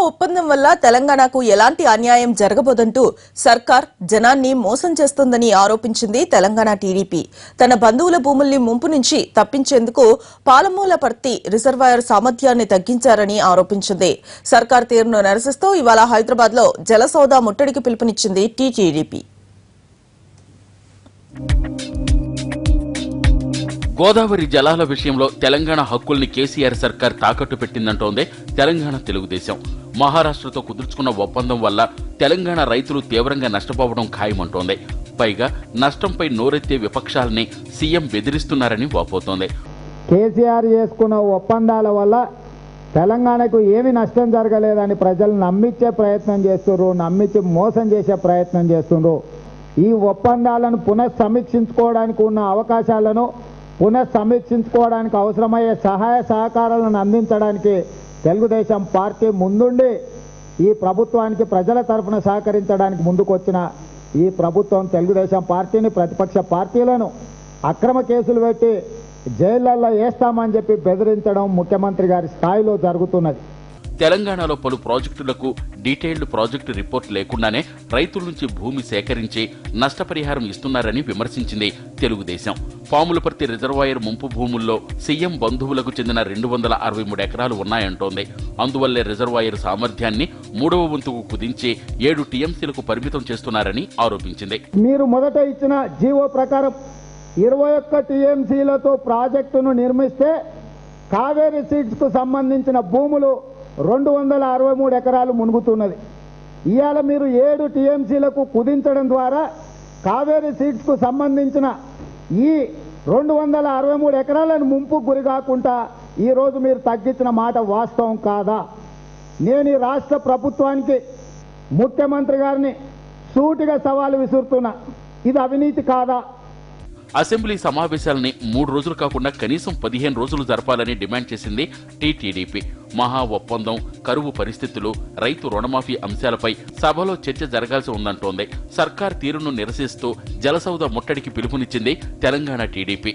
ఒప్పందం వల్ల తెలంగాణకు ఎలాంటి అన్యాయం జరగబోదంటూ సర్కార్ జనాన్ని మోసం చేస్తోందని ఆరోపించింది తెలంగాణ టీడీపీ. తన బంధువుల భూముల్ని ముంపు నుంచి తప్పించేందుకు పాలమూలపర్తి రిజర్వాయర్ సామర్థ్యాన్ని తగ్గించారని ఆరోపించింది. సర్కార్ తీరును నిరసిస్తూ ఇవాళ హైదరాబాద్ లో జలసౌదా ముట్టడికి పిలుపునిచ్చింది టీడీపీ. గోదావరి జలాల విషయంలో తెలంగాణ హక్కుల్ని కేసీఆర్ సర్కార్ తాకట్టు పెట్టిందంటోంది తెలంగాణ తెలుగుదేశం. మహారాష్ట్రతో కుదుర్చుకున్న ఒప్పందం వల్ల తెలంగాణ రైతులు తీవ్రంగా నష్టపోవడం ఖాయమంటోంది. పైగా నష్టంపై నోరెత్తే విపక్షాలని సీఎం బెదిరిస్తున్నారని వాపోతోంది. కేసీఆర్ చేసుకున్న ఒప్పందాల వల్ల తెలంగాణకు ఏమి నష్టం జరగలేదని ప్రజలు నమ్మించే ప్రయత్నం చేస్తున్నారు, నమ్మించి మోసం చేసే ప్రయత్నం చేస్తున్నారు. ఈ ఒప్పందాలను పునఃసమీక్షించుకోవడానికి ఉన్న అవకాశాలను పునఃసమీక్షించుకోవడానికి అవసరమయ్యే సహాయ సహకారాలను అందించడానికి తెలుగుదేశం పార్టీ ముందుండి ఈ ప్రభుత్వానికి ప్రజల తరఫున సహకరించడానికి ముందుకొచ్చిన ఈ ప్రభుత్వం తెలుగుదేశం పార్టీని, ప్రతిపక్ష పార్టీలను అక్రమ కేసులు పెట్టి జైళ్లలో వేస్తామని చెప్పి బెదిరించడం ముఖ్యమంత్రి గారి స్థాయిలో జరుగుతున్నది. తెలంగాణలో పలు ప్రాజెక్టులకు డీటెయిల్డ్ ప్రాజెక్టు రిపోర్ట్ లేకుండానే రైతుల నుంచి భూమి సేకరించి నష్టపరిహారం ఇస్తున్నారని విమర్శించింది తెలుగుదేశం. పాములపర్తి రిజర్వాయర్ ముంపు భూముల్లో సీఎం బంధువులకు చెందిన 263 ఎకరాలు ఉన్నాయంటోంది. అందువల్లే రిజర్వాయర్ సామర్థ్యాన్ని 3వ వంతుకు కుదించి 7 టీఎంసీలకు పరిమితం చేస్తున్నారని ఆరోపించింది. మీరు మొదట ఇచ్చిన జీవో ప్రకారం 21 టీఎంసీలతో ప్రాజెక్టును నిర్మిస్తే కావేరీ సీడ్స్ కు సంబంధించిన భూములు 263 ఎకరాలు మునుగుతున్నది. ఇవాళ మీరు 7 టీఎంసీలకు కుదించడం ద్వారా కావేరీ సీడ్స్ కు సంబంధించిన ఈ 263 ఎకరాలను ముంపుకు గురి కాకుండా ఈరోజు మీరు తగ్గించిన మాట వాస్తవం కాదా? నేను ఈ రాష్ట్ర ప్రభుత్వానికి, ముఖ్యమంత్రి గారిని సూటిగా సవాలు విసురుతున్నా, ఇది అవినీతి కాదా? అసెంబ్లీ సమావేశాలని 3 రోజులు కాకుండా కనీసం 15 రోజులు జరపాలని డిమాండ్ చేసింది టీడీపీ. మహా ఒప్పందం, కరువు పరిస్థితులు, రైతు రుణమాఫీ అంశాలపై సభలో చర్చ జరగాల్సి ఉందంటోంది. సర్కార్ తీరును నిరసిస్తూ జలసౌద ముట్టడికి పిలుపునిచ్చింది తెలంగాణ టీడీపీ.